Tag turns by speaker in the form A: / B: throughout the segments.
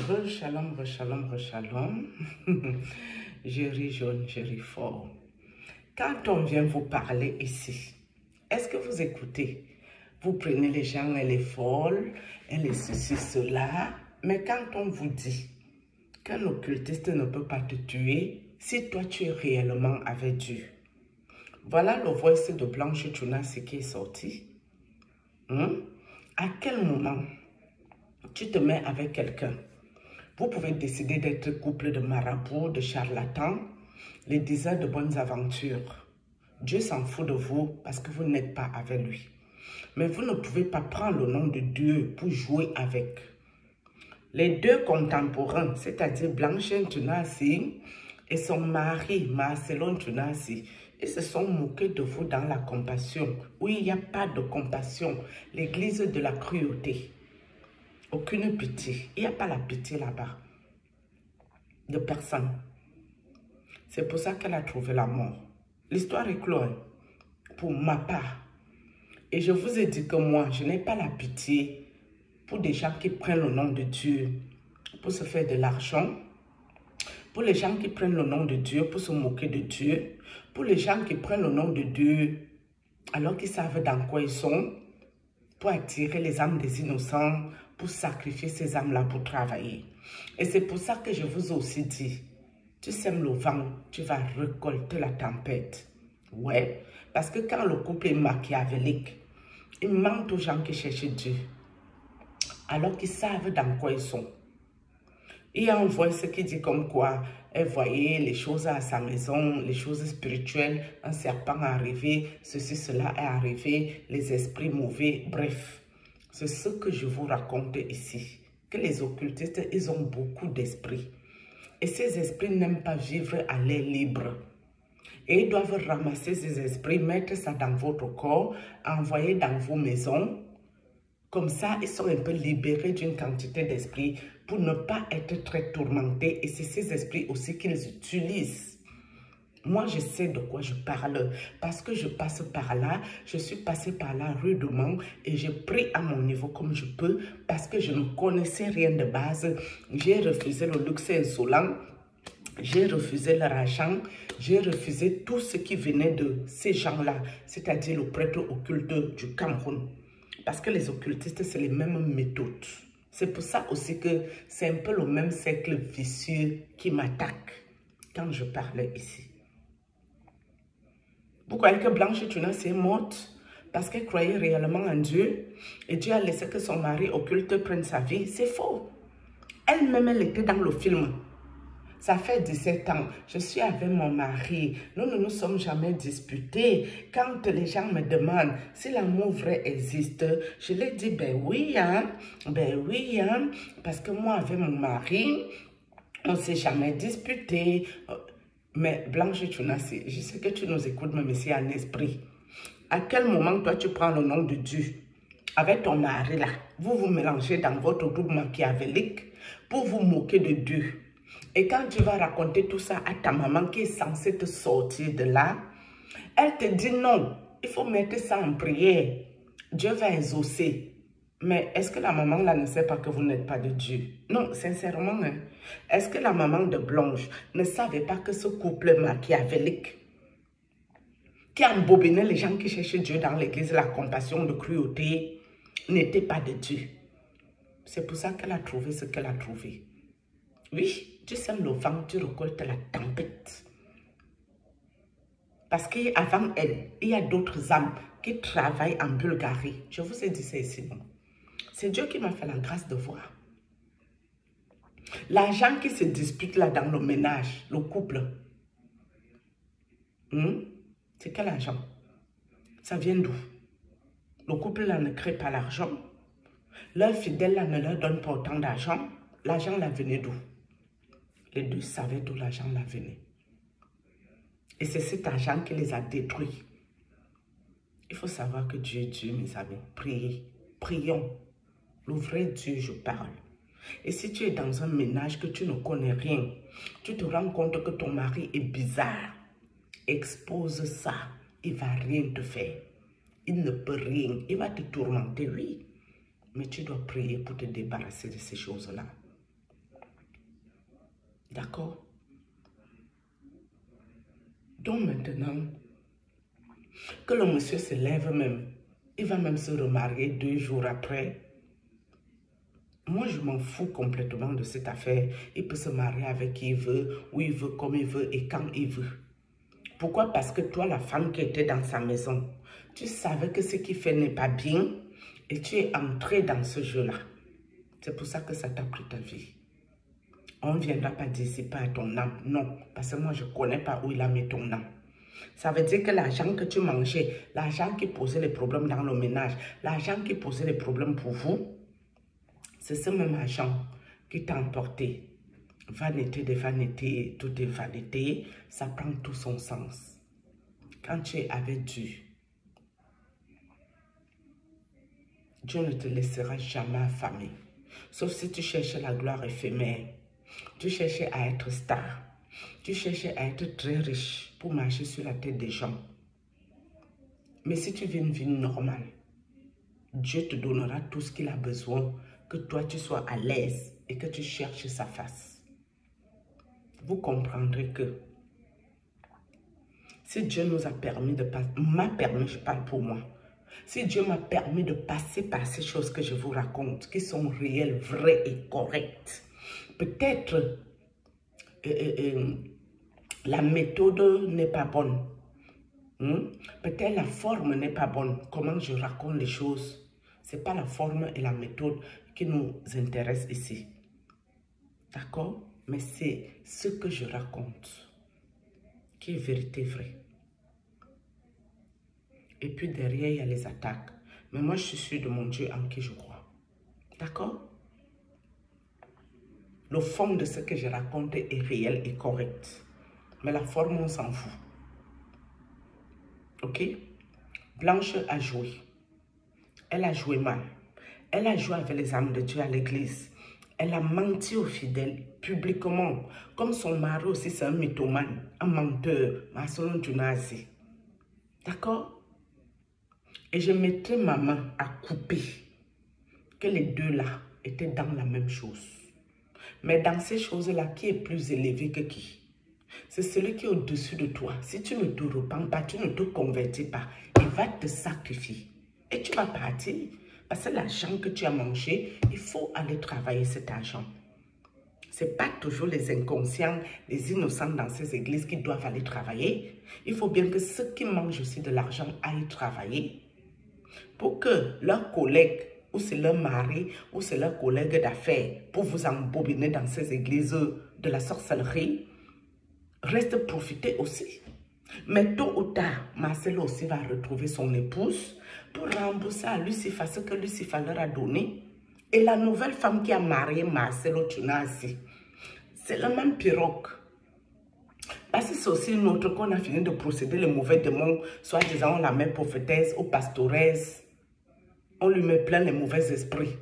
A: Shalom, shalom, shalom. Je ris jaune, je ris fort. Quand on vient vous parler ici, est-ce que vous écoutez? Vous prenez les gens, elle est folle, elle est ceci, cela. Mais quand on vous dit qu'un occultiste ne peut pas te tuer, si toi tu es réellement avec Dieu. Voilà le voice de Blanche Tunasi qui est sorti. À quel moment tu te mets avec quelqu'un? Vous pouvez décider d'être couple de marabouts, de charlatans, les diseurs de bonnes aventures. Dieu s'en fout de vous parce que vous n'êtes pas avec lui. Mais vous ne pouvez pas prendre le nom de Dieu pour jouer avec. Les deux contemporains, c'est-à-dire Blanche Tunasi et son mari, Marcelon Tunasi, ils se sont moqués de vous dans la compassion. Oui, il n'y a pas de compassion. L'église de la cruauté. Aucune pitié. Il n'y a pas la pitié là-bas. De personne. C'est pour ça qu'elle a trouvé la mort. L'histoire est close pour ma part. Et je vous ai dit que moi, je n'ai pas la pitié pour des gens qui prennent le nom de Dieu pour se faire de l'argent, pour les gens qui prennent le nom de Dieu pour se moquer de Dieu, pour les gens qui prennent le nom de Dieu alors qu'ils savent dans quoi ils sont, pour attirer les âmes des innocents, pour sacrifier ces âmes-là pour travailler. Et c'est pour ça que je vous ai aussi dit, tu sèmes le vent, tu vas récolter la tempête. Ouais, parce que quand le couple est machiavélique, il ment aux gens qui cherchent Dieu, alors qu'ils savent dans quoi ils sont. Il y a un voice qui dit comme quoi, elle voyait les choses à sa maison, les choses spirituelles, un serpent est arrivé, ceci, cela est arrivé, les esprits mauvais, bref. C'est ce que je vous raconte ici, que les occultistes, ils ont beaucoup d'esprits. Et ces esprits n'aiment pas vivre à l'air libre. Et ils doivent ramasser ces esprits, mettre ça dans votre corps, envoyer dans vos maisons. Comme ça, ils sont un peu libérés d'une quantité d'esprits pour ne pas être très tourmentés. Et c'est ces esprits aussi qu'ils utilisent. Moi, je sais de quoi je parle parce que je passe par là. Je suis passée par là rudement et je prie à mon niveau comme je peux parce que je ne connaissais rien de base. J'ai refusé le luxe insolent. J'ai refusé leur argent. J'ai refusé tout ce qui venait de ces gens-là, c'est-à-dire le prêtre occulte du Cameroun. Parce que les occultistes, c'est les mêmes méthodes. C'est pour ça aussi que c'est un peu le même cercle vicieux qui m'attaque quand je parlais ici. Vous croyez que Blanche Tunasi est morte parce qu'elle croyait réellement en Dieu et Dieu a laissé que son mari occulte prenne sa vie? C'est faux. Elle-même, elle était dans le film. Ça fait 17 ans, je suis avec mon mari. Nous ne nous sommes jamais disputés. Quand les gens me demandent si l'amour vrai existe, je leur dis, ben oui, parce que moi, avec mon mari, on ne s'est jamais disputé. Mais Blanche Tunasi, je sais que tu nous écoutes, mais c'est un esprit. À quel moment, toi, tu prends le nom de Dieu avec ton mari là? Vous vous mélangez dans votre groupe machiavélique pour vous moquer de Dieu. Et quand tu vas raconter tout ça à ta maman qui est censée te sortir de là, elle te dit non, il faut mettre ça en prière. Dieu va exaucer. Mais est-ce que la maman là ne sait pas que vous n'êtes pas de Dieu? Non, sincèrement. Hein? Est-ce que la maman de Blanche ne savait pas que ce couple machiavélique qui embobinait les gens qui cherchaient Dieu dans l'église, la compassion, de cruauté, n'était pas de Dieu? C'est pour ça qu'elle a trouvé ce qu'elle a trouvé. Oui, tu sèmes le vent, tu récoltes la tempête. Parce qu'avant elle, il y a d'autres âmes qui travaillent en Bulgarie. Je vous ai dit ça ici, non? C'est Dieu qui m'a fait la grâce de voir. L'argent qui se dispute là dans le ménage, le couple, c'est quel argent? Ça vient d'où? Le couple là ne crée pas l'argent. Leurs fidèles là ne leur donnent pas autant d'argent. L'argent là venait d'où? Les deux savaient d'où l'argent là venait. Et c'est cet argent qui les a détruits. Il faut savoir que Dieu est Dieu, mes amis. Priez. Prions. Le vrai Dieu, je parle. Et si tu es dans un ménage que tu ne connais rien, tu te rends compte que ton mari est bizarre, expose ça. Il ne va rien te faire. Il ne peut rien. Il va te tourmenter, oui. Mais tu dois prier pour te débarrasser de ces choses-là. D'accord? Donc maintenant, que le monsieur se lève même, il va même se remarier 2 jours après. Moi, je m'en fous complètement de cette affaire. Il peut se marier avec qui il veut, où il veut, comme il veut et quand il veut. Pourquoi? Parce que toi, la femme qui était dans sa maison, tu savais que ce qu'il fait n'est pas bien et tu es entré dans ce jeu-là. C'est pour ça que ça t'a pris ta vie. On ne viendra pas dire c'est pas à ton âme. Non, parce que moi, je ne connais pas où il a mis ton âme. Ça veut dire que l'argent que tu mangeais, l'argent qui posait les problèmes dans le ménage, l'argent qui posait les problèmes pour vous, c'est ce même argent qui t'a emporté. Vanité de vanité, tout est vanité, ça prend tout son sens. Quand tu es avec Dieu, Dieu ne te laissera jamais affamé. Sauf si tu cherches la gloire éphémère. Tu cherchais à être star. Tu cherchais à être très riche pour marcher sur la tête des gens. Mais si tu vis une vie normale, Dieu te donnera tout ce qu'il a besoin, que toi tu sois à l'aise et que tu cherches sa face. Vous comprendrez que si Dieu nous a permis de passer, m'a permis, je parle pour moi, si Dieu m'a permis de passer par ces choses que je vous raconte, qui sont réelles, vraies et correctes, peut-être la méthode n'est pas bonne. Peut-être la forme n'est pas bonne. Comment je raconte les choses, ce n'est pas la forme et la méthode qui nous intéressent ici. D'accord? Mais c'est ce que je raconte qui est vérité vraie. Et puis derrière, il y a les attaques. Mais moi, je suis sûre de mon Dieu en qui je crois. D'accord? Le fond de ce que je raconte est réel et correct. Mais la forme, on s'en fout. Ok? Blanche a joué. Elle a joué mal. Elle a joué avec les âmes de Dieu à l'église. Elle a menti aux fidèles publiquement. Comme son mari aussi, c'est un mythomane, un menteur, Marcelon Dunazi. D'accord? Et je mettrai ma main à couper que les deux là étaient dans la même chose. Mais dans ces choses-là, qui est plus élevé que qui? C'est celui qui est au-dessus de toi. Si tu ne te repens pas, tu ne te convertis pas, il va te sacrifier. Et tu vas partir. Parce que l'argent que tu as mangé, il faut aller travailler cet argent. Ce n'est pas toujours les inconscients, les innocents dans ces églises qui doivent aller travailler. Il faut bien que ceux qui mangent aussi de l'argent aillent travailler. Pour que leurs collègues, ou c'est leur mari, ou c'est leur collègue d'affaires, pour vous embobiner dans ces églises de la sorcellerie, reste profiter aussi. Mais tôt ou tard, Marcel aussi va retrouver son épouse pour rembourser à Lucifer ce que Lucifer leur a donné. Et la nouvelle femme qui a marié Marcelo Tunasi, c'est le même pirogue. Parce que c'est aussi une autre qu'on a fini de procéder les mauvais démons, soit disant on la met prophétesse ou pastoresse, on lui met plein les mauvais esprits.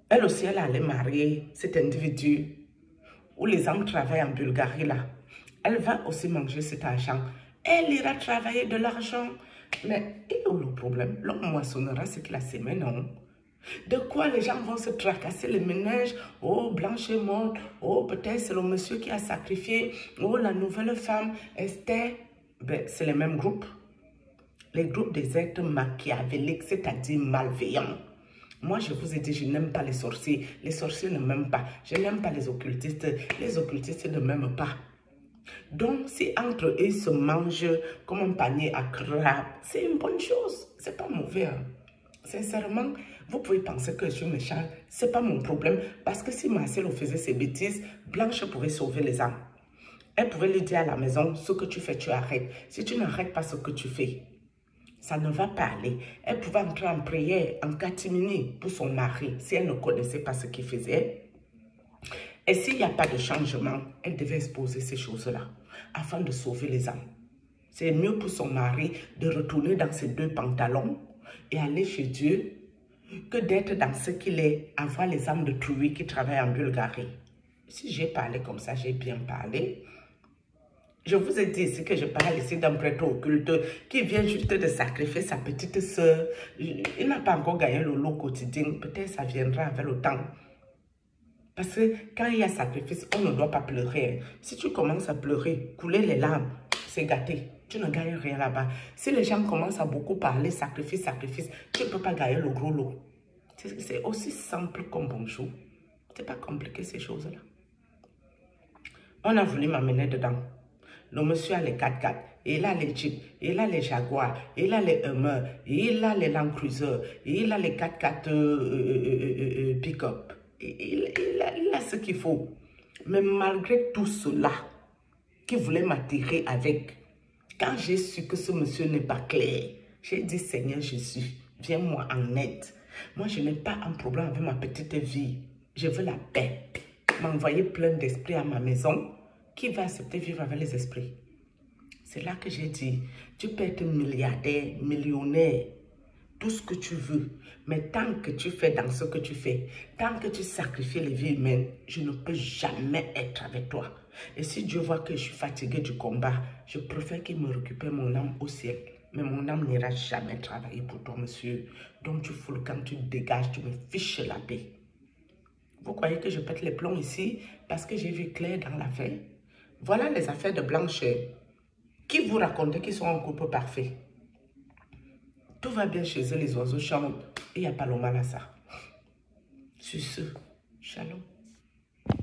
A: Elle aussi, elle allait marier cet individu où les hommes travaillent en Bulgarie là. Elle va aussi manger cet argent. Elle ira travailler de l'argent. Mais et où le problème? L'homme moissonnera ce qu'il a semé, non? De quoi les gens vont se tracasser les ménages? Oh, Blanche est morte. Oh, peut-être c'est le monsieur qui a sacrifié. Oh, la nouvelle femme, Esther. Ben, c'est les mêmes groupes. Les groupes des êtres machiavéliques, c'est-à-dire malveillants. Moi, je vous ai dit, je n'aime pas les sorciers. Les sorciers ne m'aiment pas. Je n'aime pas les occultistes. Les occultistes ne m'aiment pas. Donc, si entre eux, ils se mangent comme un panier à crabe, c'est une bonne chose. C'est pas mauvais. Hein. Sincèrement, vous pouvez penser que je suis méchant. C'est pas mon problème. Parce que si Marcel faisait ses bêtises, Blanche pouvait sauver les âmes. Elle pouvait lui dire à la maison, ce que tu fais, tu arrêtes. Si tu n'arrêtes pas ce que tu fais, ça ne va pas aller. Elle pouvait entrer en prière, en catimini pour son mari, si elle ne connaissait pas ce qu'il faisait. Et s'il n'y a pas de changement, elle devait exposer ces choses-là afin de sauver les âmes. C'est mieux pour son mari de retourner dans ses 2 pantalons et aller chez Dieu que d'être dans ce qu'il est, avoir les âmes de Trouy qui travaillent en Bulgarie. Si j'ai parlé comme ça, j'ai bien parlé. Je vous ai dit ici que je parle ici d'un prêtre occulte qui vient juste de sacrifier sa petite sœur. Il n'a pas encore gagné le lot quotidien. Peut-être ça viendra avec le temps. Parce que quand il y a sacrifice, on ne doit pas pleurer. Si tu commences à pleurer, couler les larmes, c'est gâté. Tu ne gagnes rien là-bas. Si les gens commencent à beaucoup parler sacrifice, sacrifice, tu ne peux pas gagner le gros lot. C'est aussi simple comme bonjour. C'est pas compliqué ces choses-là. On a voulu m'amener dedans. Le monsieur a les 4x4, il a les Jeeps, il a les Jaguars, il a les Hummer, il a les Land Cruiser, il a les 4x4 pick-up. Il a ce qu'il faut. Mais malgré tout cela, qui voulait m'attirer avec, quand j'ai su que ce monsieur n'est pas clair, j'ai dit, Seigneur Jésus, viens-moi en aide. Moi, je n'ai pas un problème avec ma petite vie. Je veux la paix. M'envoyer plein d'esprits à ma maison. Qui va accepter vivre avec les esprits? C'est là que j'ai dit, tu peux être milliardaire, millionnaire, tout ce que tu veux. Mais tant que tu fais dans ce que tu fais, tant que tu sacrifies les vies humaines, je ne peux jamais être avec toi. Et si Dieu voit que je suis fatiguée du combat, je préfère qu'il me récupère mon âme au ciel. Mais mon âme n'ira jamais travailler pour toi, monsieur. Donc tu fous le camp, tu dégages, tu me fiches la paix. Vous croyez que je pète les plombs ici parce que j'ai vu clair dans l'affaire? Voilà les affaires de Blancheur. Qui vous racontait qu'ils sont en couple parfait? Tout va bien chez eux, les oiseaux chantent. Il n'y a pas le mal à ça. Sur ce, shalom.